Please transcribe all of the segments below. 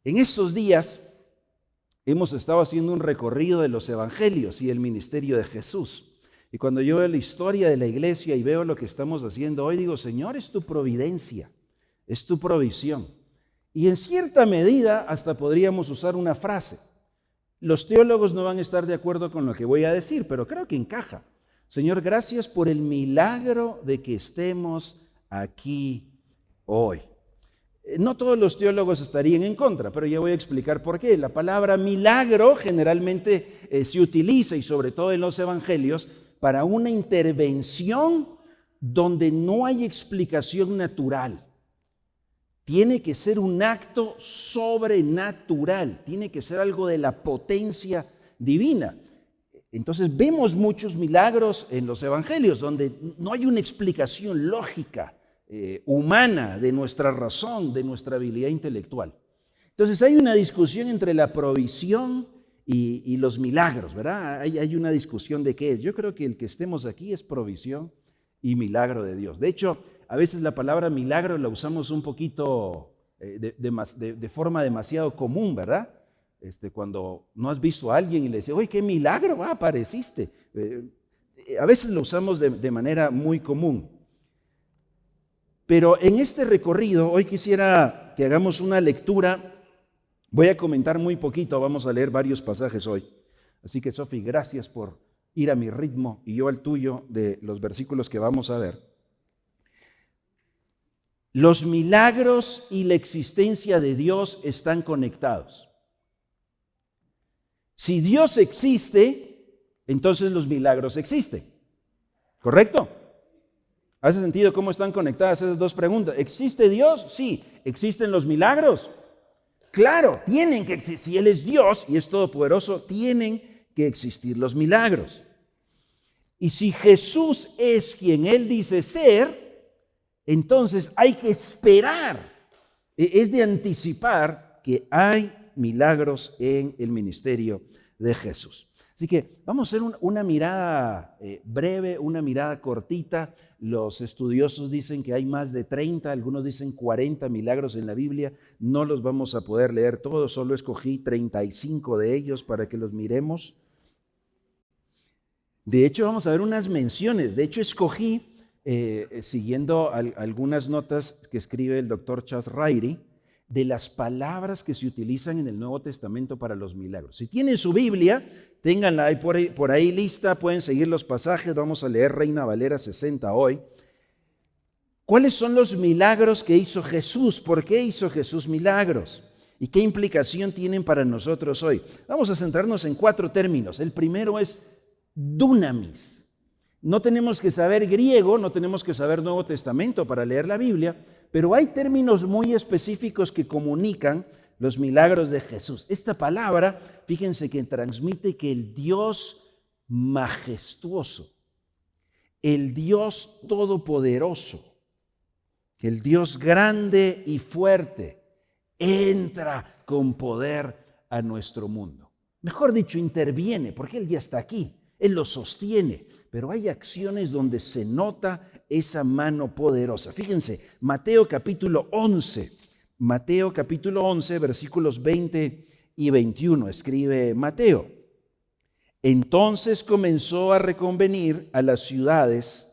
En estos días hemos estado haciendo un recorrido de los evangelios y el ministerio de Jesús. Y cuando yo veo la historia de la iglesia y veo lo que estamos haciendo hoy, digo, Señor, es tu providencia, es tu provisión. Y en cierta medida hasta podríamos usar una frase. Los teólogos no van a estar de acuerdo con lo que voy a decir, pero creo que encaja. Señor, gracias por el milagro de que estemos aquí hoy. No todos los teólogos estarían en contra, pero ya voy a explicar por qué. La palabra milagro generalmente se utiliza, y sobre todo en los evangelios, para una intervención donde no hay explicación natural. Tiene que ser un acto sobrenatural, tiene que ser algo de la potencia divina. Entonces vemos muchos milagros en los evangelios donde no hay una explicación lógica, humana, de nuestra razón, de nuestra habilidad intelectual. Entonces hay una discusión entre la provisión y los milagros, ¿verdad? Hay una discusión de qué es. Yo creo que el que estemos aquí es provisión y milagro de Dios. De hecho, a veces la palabra milagro la usamos un poquito de forma demasiado común, ¿verdad? Cuando no has visto a alguien y le dices, oye, qué milagro, apareciste. A veces lo usamos de manera muy común. Pero en este recorrido, hoy quisiera que hagamos una lectura. Voy a comentar muy poquito, vamos a leer varios pasajes hoy. Así que, Sofi, gracias por ir a mi ritmo y yo al tuyo de los versículos que vamos a ver. Los milagros y la existencia de Dios están conectados. Si Dios existe, entonces los milagros existen. ¿Correcto? ¿Hace sentido cómo están conectadas esas dos preguntas? ¿Existe Dios? Sí. ¿Existen los milagros? Claro, tienen que existir. Si Él es Dios y es todopoderoso, tienen que existir los milagros. Y si Jesús es quien Él dice ser, entonces hay que esperar. Es de anticipar que hay milagros en el ministerio de Jesús. Así que vamos a hacer una mirada breve, una mirada cortita. Los estudiosos dicen que hay más de 30, algunos dicen 40 milagros en la Biblia. No los vamos a poder leer todos, solo escogí 35 de ellos para que los miremos. De hecho, vamos a ver unas menciones. De hecho, escogí, siguiendo algunas notas que escribe el doctor Chas Rairi, de las palabras que se utilizan en el Nuevo Testamento para los milagros. Si tienen su Biblia, ténganla ahí por ahí lista, pueden seguir los pasajes. Vamos a leer Reina Valera 60 hoy. ¿Cuáles son los milagros que hizo Jesús? ¿Por qué hizo Jesús milagros? ¿Y qué implicación tienen para nosotros hoy? Vamos a centrarnos en 4 términos. El primero es dunamis. No tenemos que saber griego, no tenemos que saber Nuevo Testamento para leer la Biblia, pero hay términos muy específicos que comunican los milagros de Jesús. Esta palabra, fíjense que transmite que el Dios majestuoso, el Dios todopoderoso, que el Dios grande y fuerte entra con poder a nuestro mundo. Mejor dicho, interviene, porque Él ya está aquí. Él lo sostiene, pero hay acciones donde se nota esa mano poderosa. Fíjense, Mateo capítulo 11, versículos 20 y 21, escribe Mateo. Entonces comenzó a reconvenir a las ciudades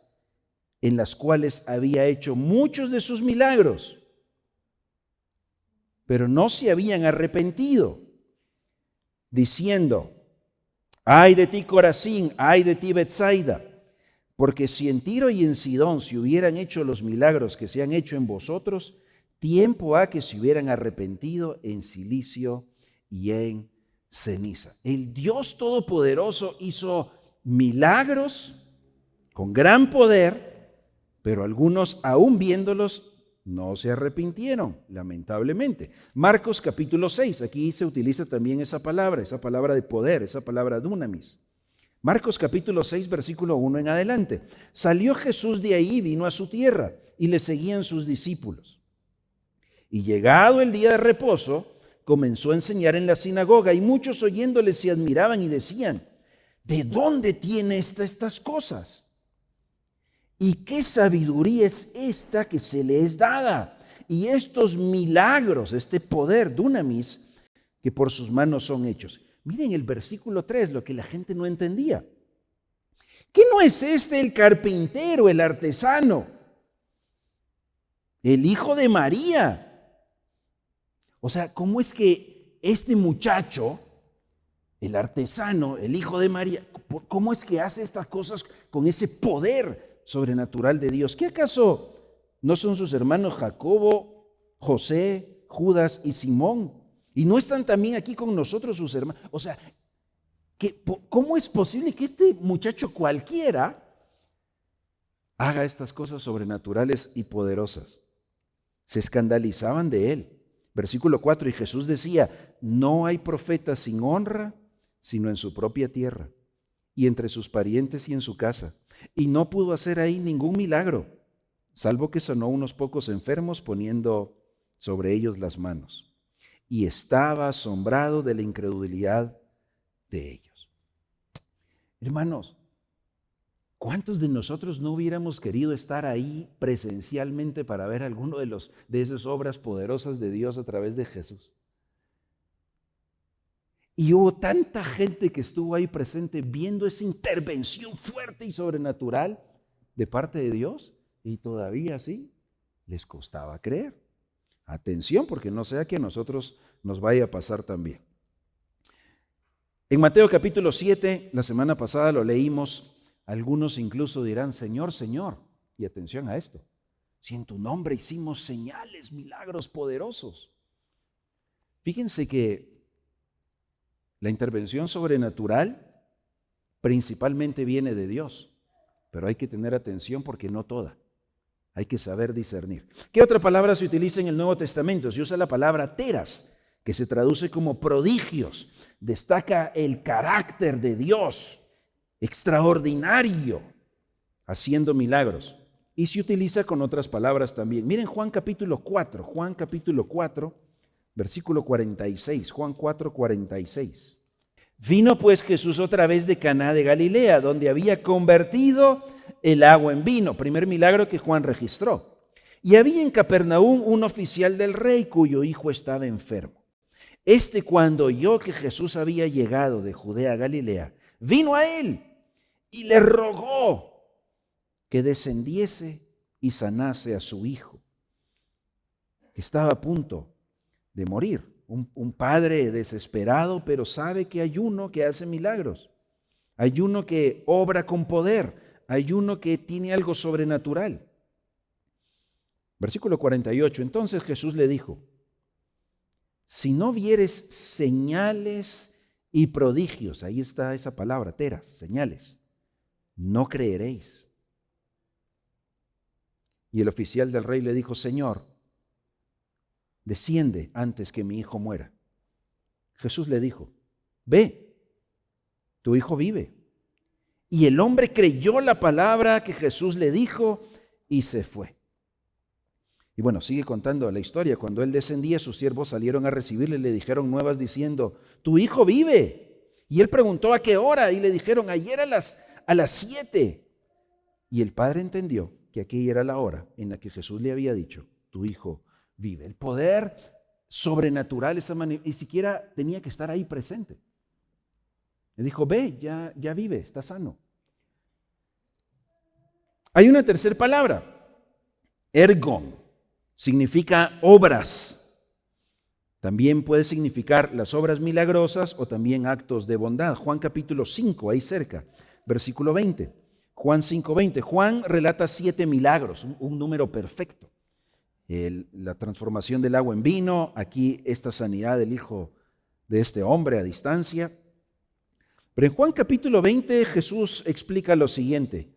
en las cuales había hecho muchos de sus milagros, pero no se habían arrepentido, diciendo: ay de ti, Corazín, ay de ti, Betsaida, porque si en Tiro y en Sidón se hubieran hecho los milagros que se han hecho en vosotros, tiempo ha que se hubieran arrepentido en cilicio y en ceniza. El Dios Todopoderoso hizo milagros con gran poder, pero algunos, aún viéndolos, no se arrepintieron, lamentablemente. Marcos capítulo 6, aquí se utiliza también esa palabra de poder, esa palabra dunamis. Marcos capítulo 6, versículo 1 en adelante. Salió Jesús de ahí, vino a su tierra, y le seguían sus discípulos. Y llegado el día de reposo, comenzó a enseñar en la sinagoga, y muchos oyéndole se admiraban y decían: ¿de dónde tiene estas cosas? ¿Y qué sabiduría es esta que se le es dada? y estos milagros, este poder, dunamis, que por sus manos son hechos. Miren el versículo 3, lo que la gente no entendía. ¿Qué no es este el carpintero, el artesano, el hijo de María? O sea, ¿cómo es que este muchacho, el artesano, el hijo de María, cómo es que hace estas cosas con ese poder sobrenatural de Dios? ¿Qué acaso no son sus hermanos Jacobo, José, Judas y Simón? ¿Y no están también aquí con nosotros sus hermanos? O sea, ¿cómo es posible que este muchacho cualquiera haga estas cosas sobrenaturales y poderosas? Se escandalizaban de él. Versículo 4, y Jesús decía, no hay profeta sin honra, sino en su propia tierra, y entre sus parientes y en su casa. Y no pudo hacer ahí ningún milagro, salvo que sanó unos pocos enfermos poniendo sobre ellos las manos. Y estaba asombrado de la incredulidad de ellos. Hermanos, ¿cuántos de nosotros no hubiéramos querido estar ahí presencialmente para ver alguno de esas obras poderosas de Dios a través de Jesús? Y hubo tanta gente que estuvo ahí presente viendo esa intervención fuerte y sobrenatural de parte de Dios, y todavía así les costaba creer. Atención, porque no sea que a nosotros nos vaya a pasar también. En Mateo capítulo 7, la semana pasada lo leímos, algunos incluso dirán, Señor, Señor, y atención a esto, si en tu nombre hicimos señales, milagros poderosos. Fíjense que la intervención sobrenatural principalmente viene de Dios, pero hay que tener atención porque no toda. Hay que saber discernir. ¿Qué otra palabra se utiliza en el Nuevo Testamento? Se usa la palabra teras, que se traduce como prodigios. Destaca el carácter de Dios, extraordinario, haciendo milagros. Y se utiliza con otras palabras también. Miren Juan capítulo 4, versículo 46, Juan 4, 46. Vino pues Jesús otra vez de Caná de Galilea, donde había convertido el agua en vino, primer milagro que Juan registró. Y había en Capernaum un oficial del rey cuyo hijo estaba enfermo. Este, cuando oyó que Jesús había llegado de Judea a Galilea, vino a él y le rogó que descendiese y sanase a su hijo, que estaba a punto de morir. Un padre desesperado, pero sabe que hay uno que hace milagros. Hay uno que obra con poder. Hay uno que tiene algo sobrenatural. Versículo 48. Entonces Jesús le dijo, si no vieres señales y prodigios, ahí está esa palabra, teras, señales, no creeréis. Y el oficial del rey le dijo, Señor, desciende antes que mi hijo muera. Jesús le dijo, ve, tu hijo vive. Y el hombre creyó la palabra que Jesús le dijo y se fue. Y bueno, sigue contando la historia. Cuando él descendía, sus siervos salieron a recibirle y le dijeron nuevas diciendo, tu hijo vive. Y él preguntó a qué hora y le dijeron, ayer a las 7. Y el padre entendió que aquella era la hora en la que Jesús le había dicho, tu hijo vive. El poder sobrenatural, ni siquiera tenía que estar ahí presente. Le dijo, ve, ya vive, está sano. Hay una tercera palabra, ergon. Significa obras. También puede significar las obras milagrosas o también actos de bondad. Juan capítulo 5, ahí cerca, versículo 20. Juan 5, 20. Juan relata 7 milagros, un número perfecto. La transformación del agua en vino, aquí esta sanidad del hijo de este hombre a distancia. Pero en Juan capítulo 20 Jesús explica lo siguiente.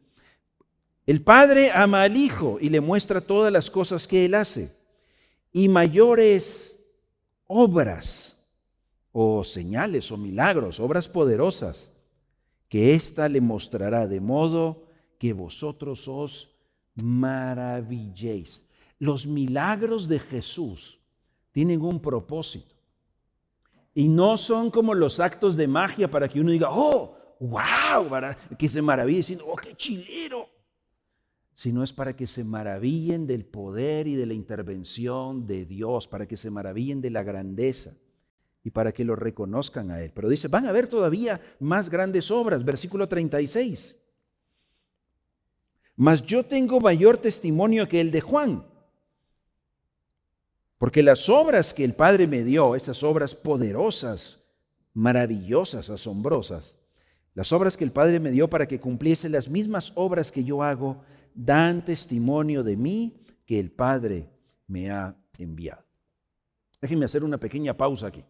El Padre ama al Hijo y le muestra todas las cosas que Él hace. Y mayores obras o señales o milagros, obras poderosas, que ésta le mostrará, de modo que vosotros os maravilléis. Los milagros de Jesús tienen un propósito. Y no son como los actos de magia para que uno diga, oh, wow, que se maraville diciendo, oh, qué chilero. sino es para que se maravillen del poder y de la intervención de Dios, para que se maravillen de la grandeza y para que lo reconozcan a Él. Pero dice, van a ver todavía más grandes obras, versículo 36. Mas yo tengo mayor testimonio que el de Juan, porque las obras que el Padre me dio, esas obras poderosas, maravillosas, asombrosas, las obras que el Padre me dio para que cumpliese las mismas obras que yo hago, dan testimonio de mí que el Padre me ha enviado. Déjenme hacer una pequeña pausa aquí.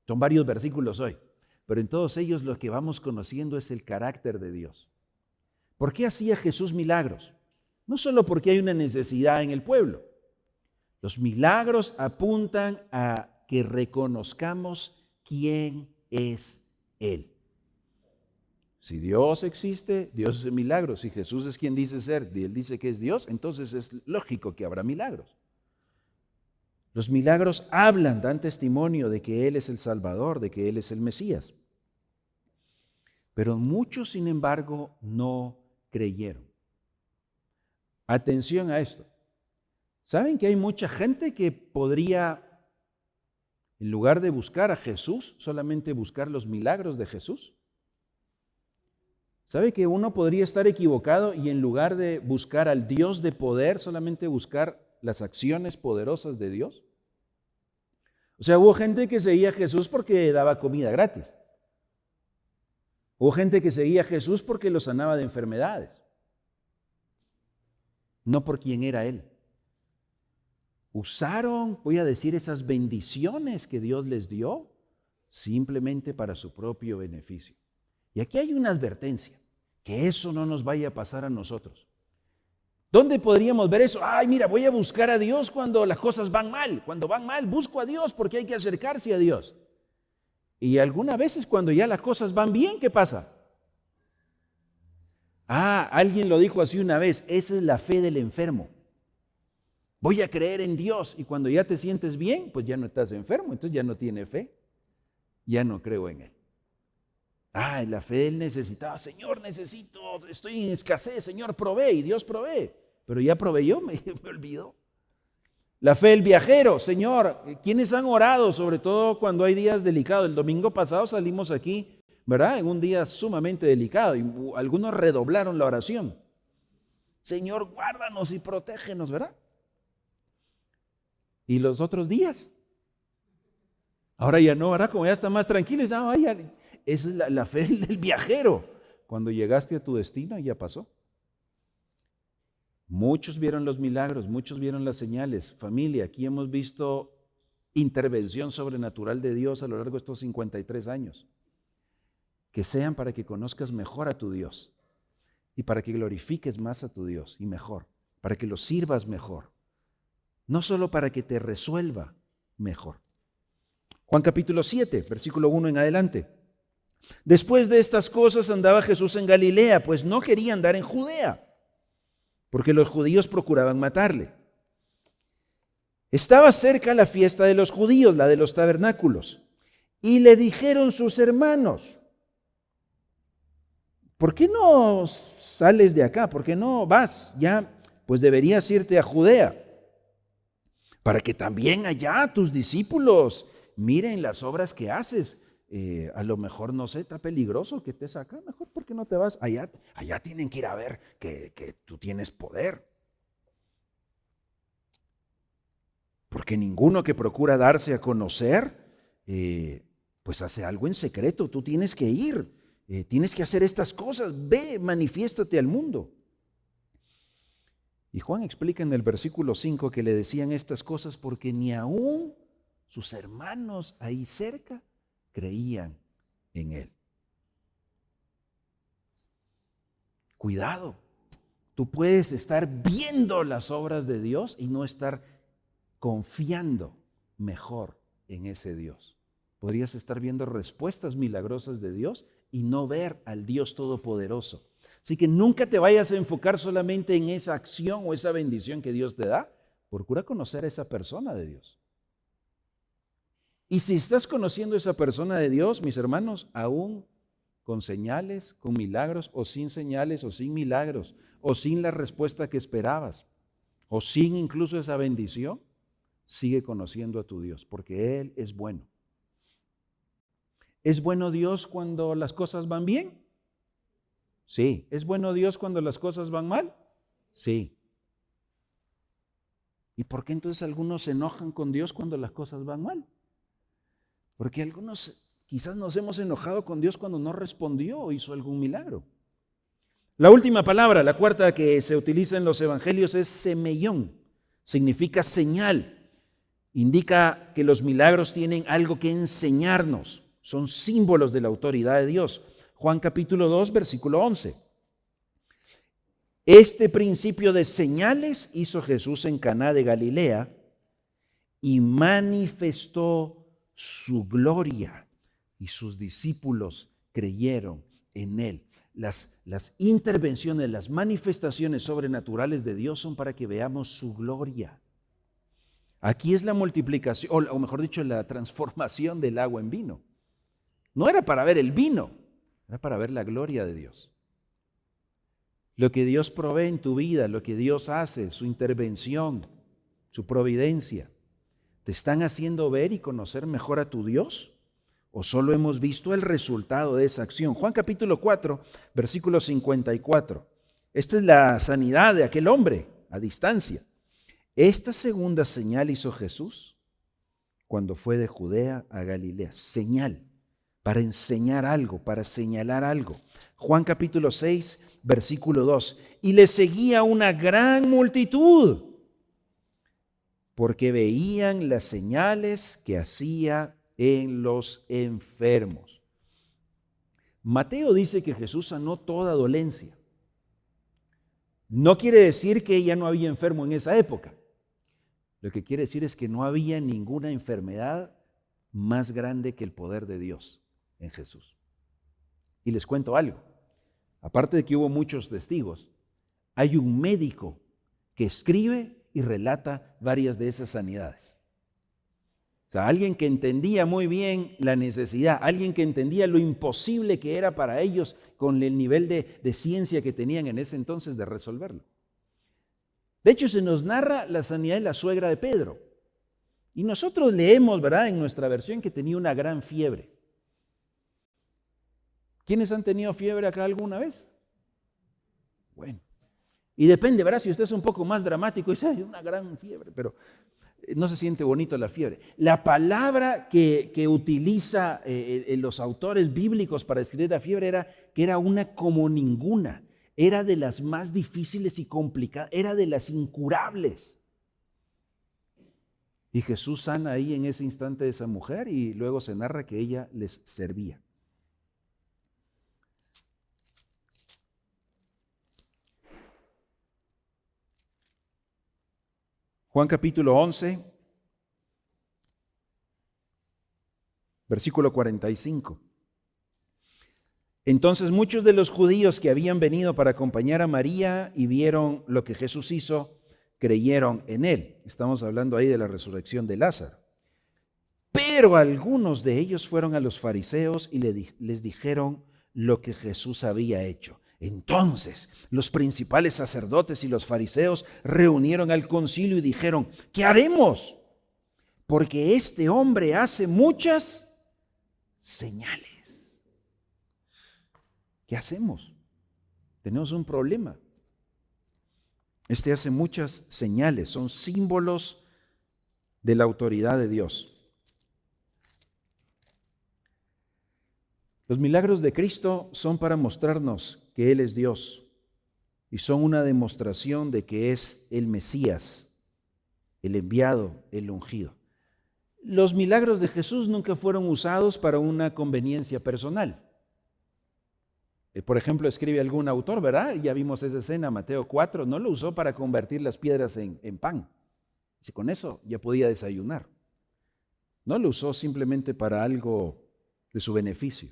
Son varios versículos hoy, pero en todos ellos lo que vamos conociendo es el carácter de Dios. ¿Por qué hacía Jesús milagros? No solo porque hay una necesidad en el pueblo. Los milagros apuntan a que reconozcamos quién es Él. Si Dios existe, Dios hace milagros. Si Jesús es quien dice ser y Él dice que es Dios, entonces es lógico que habrá milagros. Los milagros hablan, dan testimonio de que Él es el Salvador, de que Él es el Mesías. Pero muchos, sin embargo, no creyeron. Atención a esto. ¿Saben que hay mucha gente que podría, en lugar de buscar a Jesús, solamente buscar los milagros de Jesús? ¿Sabe que uno podría estar equivocado y en lugar de buscar al Dios de poder, solamente buscar las acciones poderosas de Dios? O sea, hubo gente que seguía a Jesús porque daba comida gratis. Hubo gente que seguía a Jesús porque lo sanaba de enfermedades, no por quién era Él. Usaron, voy a decir, esas bendiciones que Dios les dio simplemente para su propio beneficio. Y aquí hay una advertencia, que eso no nos vaya a pasar a nosotros. ¿Dónde podríamos ver eso? Ay, mira, voy a buscar a Dios cuando las cosas van mal. Cuando van mal, busco a Dios porque hay que acercarse a Dios. Y algunas veces cuando ya las cosas van bien, ¿qué pasa? Alguien lo dijo así una vez, esa es la fe del enfermo. Voy a creer en Dios y cuando ya te sientes bien, pues ya no estás enfermo, entonces ya no tiene fe, ya no creo en Él. La fe del necesitado, Señor, necesito, estoy en escasez, Señor, provee, y Dios provee, pero ya proveyó, me olvidó. La fe del viajero, Señor, ¿quiénes han orado, sobre todo cuando hay días delicados? El domingo pasado salimos aquí, ¿verdad? En un día sumamente delicado y algunos redoblaron la oración. Señor, guárdanos y protégenos, ¿verdad? ¿Y los otros días? Ahora ya no, ¿verdad? Como ya está más tranquilo, esa es la fe del viajero. Cuando llegaste a tu destino ya pasó. Muchos vieron los milagros, muchos vieron las señales. Familia, aquí hemos visto intervención sobrenatural de Dios a lo largo de estos 53 años. Que sean para que conozcas mejor a tu Dios y para que glorifiques más a tu Dios y mejor, para que lo sirvas mejor. No solo para que te resuelva mejor. Juan capítulo 7, versículo 1 en adelante. Después de estas cosas andaba Jesús en Galilea, pues no quería andar en Judea, porque los judíos procuraban matarle. Estaba cerca la fiesta de los judíos, la de los tabernáculos, y le dijeron sus hermanos, ¿por qué no sales de acá? ¿Por qué no vas? Ya, pues deberías irte a Judea, para que también allá tus discípulos miren las obras que haces. A lo mejor, no sé, está peligroso que estés acá, mejor porque no te vas. Allá tienen que ir a ver que tú tienes poder. Porque ninguno que procura darse a conocer, pues hace algo en secreto. Tú tienes que ir, tienes que hacer estas cosas, ve, manifiéstate al mundo. Y Juan explica en el versículo 5 que le decían estas cosas porque ni aún sus hermanos ahí cerca creían en Él. Cuidado, tú puedes estar viendo las obras de Dios y no estar confiando mejor en ese Dios. Podrías estar viendo respuestas milagrosas de Dios y no ver al Dios Todopoderoso. Así que nunca te vayas a enfocar solamente en esa acción o esa bendición que Dios te da. Procura conocer a esa persona de Dios. Y si estás conociendo a esa persona de Dios, mis hermanos, aún con señales, con milagros, o sin señales, o sin milagros, o sin la respuesta que esperabas, o sin incluso esa bendición, sigue conociendo a tu Dios, porque Él es bueno. ¿Es bueno Dios cuando las cosas van bien? Sí. ¿Es bueno Dios cuando las cosas van mal? Sí. ¿Y por qué entonces algunos se enojan con Dios cuando las cosas van mal? Porque algunos quizás nos hemos enojado con Dios cuando no respondió o hizo algún milagro. La última palabra, la cuarta que se utiliza en los evangelios es semeión. Significa señal. Indica que los milagros tienen algo que enseñarnos. Son símbolos de la autoridad de Dios. Juan capítulo 2, versículo 11. Este principio de señales hizo Jesús en Caná de Galilea y manifestó su gloria, y sus discípulos creyeron en él. Las intervenciones, las manifestaciones sobrenaturales de Dios son para que veamos su gloria. Aquí es la multiplicación, o mejor dicho, la transformación del agua en vino. No era para ver el vino, era para ver la gloria de Dios. Lo que Dios provee en tu vida, lo que Dios hace, su intervención, su providencia, ¿te están haciendo ver y conocer mejor a tu Dios? ¿O solo hemos visto el resultado de esa acción? Juan capítulo 4, versículo 54. Esta es la sanidad de aquel hombre a distancia. Esta segunda señal hizo Jesús cuando fue de Judea a Galilea. Señal, para enseñar algo, para señalar algo. Juan capítulo 6, versículo 2. Y le seguía una gran multitud, porque veían las señales que hacía en los enfermos. Mateo dice que Jesús sanó toda dolencia. No quiere decir que ya no había enfermo en esa época. Lo que quiere decir es que no había ninguna enfermedad más grande que el poder de Dios en Jesús. Y les cuento algo. Aparte de que hubo muchos testigos, hay un médico que escribe y relata varias de esas sanidades. O sea, alguien que entendía muy bien la necesidad, alguien que entendía lo imposible que era para ellos con el nivel de ciencia que tenían en ese entonces de resolverlo. De hecho, se nos narra la sanidad de la suegra de Pedro. Y nosotros leemos, ¿verdad?, en nuestra versión que tenía una gran fiebre. ¿Quiénes han tenido fiebre acá alguna vez? Bueno, y depende, ¿verdad? Si usted es un poco más dramático y dice, hay una gran fiebre, pero no se siente bonito la fiebre. La palabra que utiliza los autores bíblicos para describir la fiebre era que era una como ninguna. Era de las más difíciles y complicadas, era de las incurables. Y Jesús sana ahí en ese instante a esa mujer y luego se narra que ella les servía. Juan capítulo 11, versículo 45. Entonces muchos de los judíos que habían venido para acompañar a María y vieron lo que Jesús hizo, creyeron en él. Estamos hablando ahí de la resurrección de Lázaro. Pero algunos de ellos fueron a los fariseos y les dijeron lo que Jesús había hecho. Entonces los principales sacerdotes y los fariseos reunieron al concilio y dijeron, ¿qué haremos? Porque este hombre hace muchas señales. ¿Qué hacemos? Tenemos un problema. Este hace muchas señales, son símbolos de la autoridad de Dios. Los milagros de Cristo son para mostrarnos que Él es Dios y son una demostración de que es el Mesías, el enviado, el ungido. Los milagros de Jesús nunca fueron usados para una conveniencia personal. Por ejemplo, escribe algún autor, ¿verdad? Ya vimos esa escena, Mateo 4, no lo usó para convertir las piedras en pan. Y con eso ya podía desayunar. No lo usó simplemente para algo de su beneficio.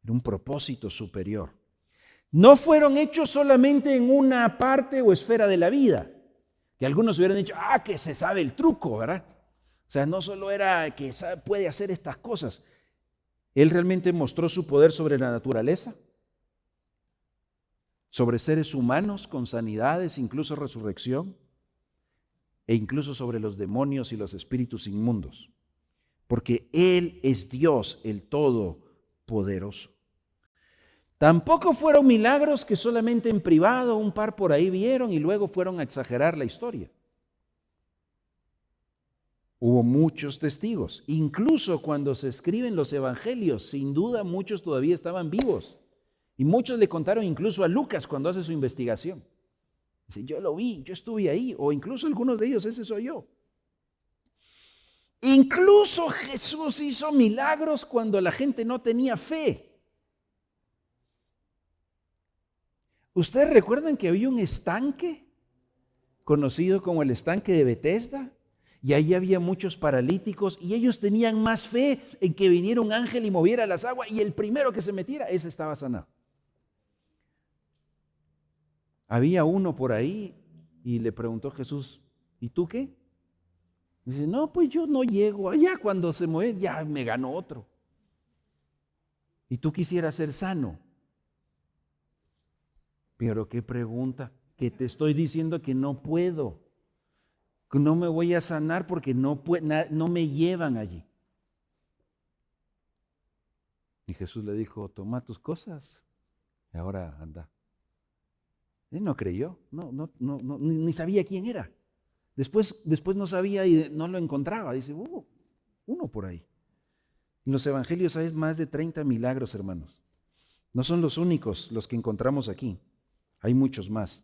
Era un propósito superior. No fueron hechos solamente en una parte o esfera de la vida. Que algunos hubieran dicho, que se sabe el truco, ¿verdad? O sea, no solo era que puede hacer estas cosas. Él realmente mostró su poder sobre la naturaleza, sobre seres humanos con sanidades, incluso resurrección, e incluso sobre los demonios y los espíritus inmundos, porque Él es Dios, el Todopoderoso. Tampoco fueron milagros que solamente en privado un par por ahí vieron y luego fueron a exagerar la historia. Hubo muchos testigos, incluso cuando se escriben los evangelios, sin duda muchos todavía estaban vivos. Y muchos le contaron incluso a Lucas cuando hace su investigación. Dice, yo lo vi, yo estuve ahí, o incluso algunos de ellos, ese soy yo. Incluso Jesús hizo milagros cuando la gente no tenía fe. ¿Ustedes recuerdan que había un estanque conocido como el estanque de Betesda? Y ahí había muchos paralíticos y ellos tenían más fe en que viniera un ángel y moviera las aguas y el primero que se metiera, ese estaba sanado. Había uno por ahí y le preguntó a Jesús, ¿y tú qué? Dice, no, pues yo no llego. Allá cuando se mueve, ya me ganó otro. ¿Y tú quisieras ser sano? Pero qué pregunta, que te estoy diciendo que no puedo. Que no me voy a sanar porque no me llevan allí. Y Jesús le dijo, toma tus cosas y ahora anda. Él no creyó, ni sabía quién era. Después no sabía y no lo encontraba. Dice, uno por ahí. En los evangelios hay más de 30 milagros, hermanos. No son los únicos los que encontramos aquí. Hay muchos más.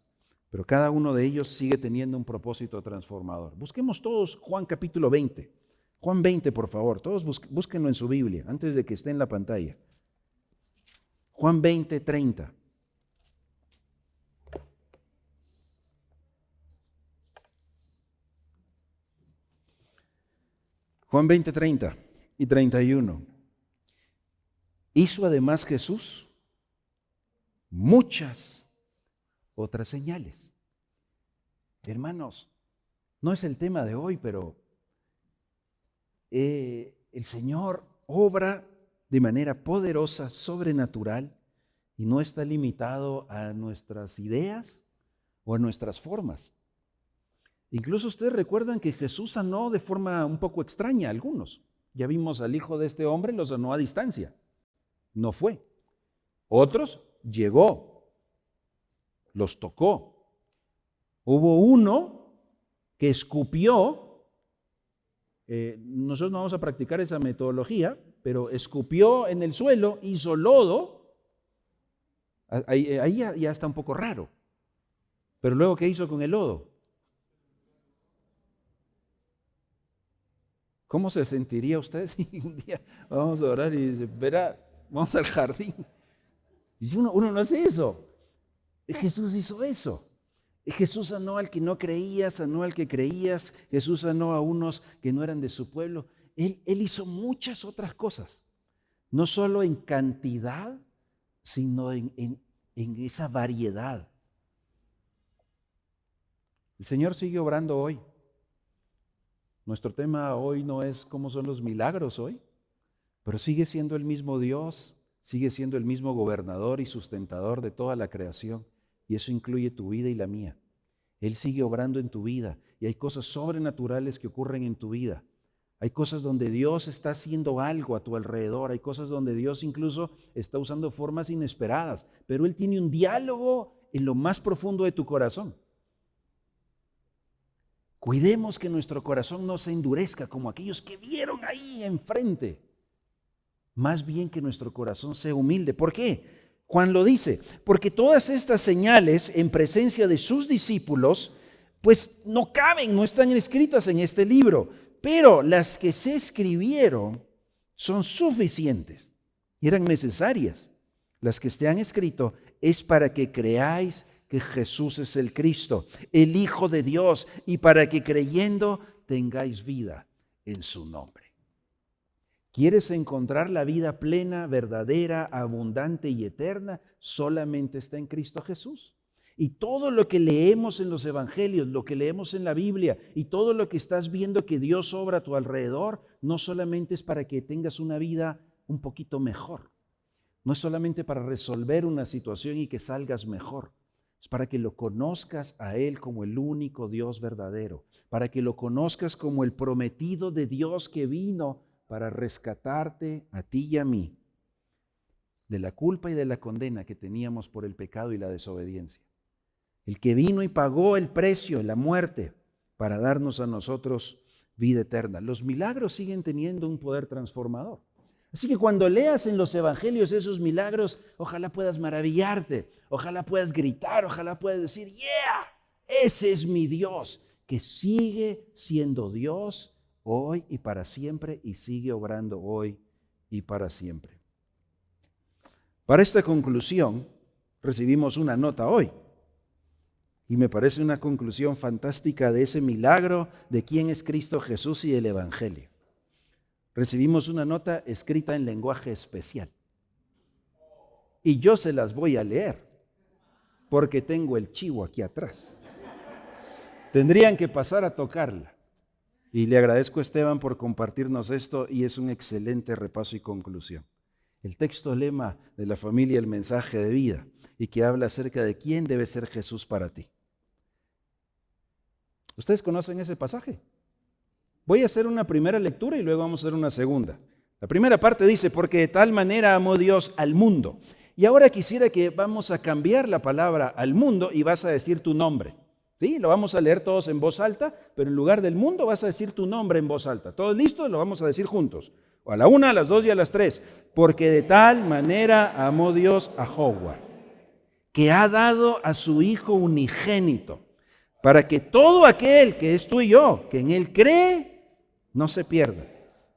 Pero cada uno de ellos sigue teniendo un propósito transformador. Busquemos todos Juan capítulo 20. Juan 20, por favor. Todos búsquenlo en su Biblia antes de que esté en la pantalla. Juan 20, 30. Juan 20, 30 y 31. Hizo además Jesús muchas otras señales. Hermanos, no es el tema de hoy, pero el Señor obra de manera poderosa, sobrenatural, y no está limitado a nuestras ideas o a nuestras formas. Incluso ustedes recuerdan que Jesús sanó de forma un poco extraña a algunos. Ya vimos al hijo de este hombre, lo sanó a distancia. No fue. Otros llegó, los tocó. Hubo uno que escupió, nosotros no vamos a practicar esa metodología, pero escupió en el suelo, hizo lodo. Ahí ya está un poco raro. Pero luego, ¿qué hizo con el lodo? ¿Cómo se sentiría usted si un día vamos a orar y dice, verá, vamos al jardín? Y si uno no hace eso. Jesús hizo eso. Jesús sanó al que no creía, sanó al que creías. Jesús sanó a unos que no eran de su pueblo. Él hizo muchas otras cosas. No solo en cantidad, sino en esa variedad. El Señor sigue obrando hoy. Nuestro tema hoy no es cómo son los milagros hoy, pero sigue siendo el mismo Dios, sigue siendo el mismo gobernador y sustentador de toda la creación, y eso incluye tu vida y la mía. Él sigue obrando en tu vida y hay cosas sobrenaturales que ocurren en tu vida. Hay cosas donde Dios está haciendo algo a tu alrededor, hay cosas donde Dios incluso está usando formas inesperadas, pero Él tiene un diálogo en lo más profundo de tu corazón. Cuidemos que nuestro corazón no se endurezca como aquellos que vieron ahí enfrente. Más bien que nuestro corazón sea humilde. ¿Por qué? Juan lo dice, porque todas estas señales en presencia de sus discípulos, pues no caben, no están escritas en este libro, pero las que se escribieron son suficientes y eran necesarias. Las que se han escrito es para que creáis que Jesús es el Cristo, el Hijo de Dios, y para que creyendo tengáis vida en su nombre. ¿Quieres encontrar la vida plena, verdadera, abundante y eterna? Solamente está en Cristo Jesús. Y todo lo que leemos en los evangelios, lo que leemos en la Biblia y todo lo que estás viendo que Dios obra a tu alrededor, no solamente es para que tengas una vida un poquito mejor. No es solamente para resolver una situación y que salgas mejor. Es para que lo conozcas a Él como el único Dios verdadero, para que lo conozcas como el prometido de Dios que vino para rescatarte a ti y a mí de la culpa y de la condena que teníamos por el pecado y la desobediencia. El que vino y pagó el precio, la muerte, para darnos a nosotros vida eterna. Los milagros siguen teniendo un poder transformador. Así que cuando leas en los evangelios esos milagros, ojalá puedas maravillarte, ojalá puedas gritar, ojalá puedas decir, ¡yeah! Ese es mi Dios, que sigue siendo Dios hoy y para siempre y sigue obrando hoy y para siempre. Para esta conclusión, recibimos una nota hoy. Y me parece una conclusión fantástica de ese milagro de quién es Cristo Jesús y el Evangelio. Recibimos una nota escrita en lenguaje especial. Y yo se las voy a leer, porque tengo el chivo aquí atrás. Tendrían que pasar a tocarla. Y le agradezco a Esteban por compartirnos esto y es un excelente repaso y conclusión. El texto lema de la familia El Mensaje de Vida y que habla acerca de quién debe ser Jesús para ti. ¿Ustedes conocen ese pasaje? Voy a hacer una primera lectura y luego vamos a hacer una segunda. La primera parte dice, porque de tal manera amó Dios al mundo. Y ahora quisiera que vamos a cambiar la palabra al mundo y vas a decir tu nombre. ¿Sí? Lo vamos a leer todos en voz alta, pero en lugar del mundo vas a decir tu nombre en voz alta. ¿Todos listos? Lo vamos a decir juntos. O a la 1, a las 2 y a las 3. Porque de tal manera amó Dios a Howard, que ha dado a su Hijo unigénito, para que todo aquel que es tú y yo, que en Él cree, no se pierda,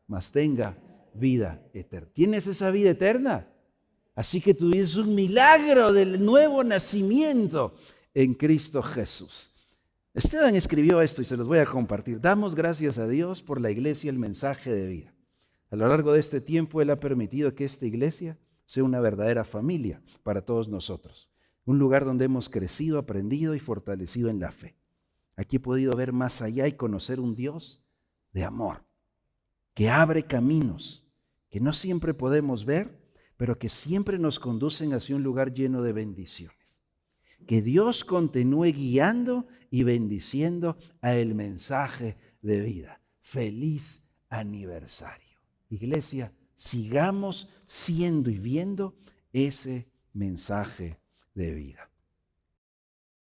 mas tenga vida eterna. ¿Tienes esa vida eterna? Así que tú es un milagro del nuevo nacimiento en Cristo Jesús. Esteban escribió esto y se los voy a compartir. Damos gracias a Dios por la iglesia, el mensaje de vida. A lo largo de este tiempo Él ha permitido que esta iglesia sea una verdadera familia para todos nosotros. Un lugar donde hemos crecido, aprendido y fortalecido en la fe. Aquí he podido ver más allá y conocer un Dios de amor, que abre caminos, que no siempre podemos ver, pero que siempre nos conducen hacia un lugar lleno de bendiciones. Que Dios continúe guiando y bendiciendo a el mensaje de vida. Feliz aniversario. Iglesia, sigamos siendo y viendo ese mensaje de vida.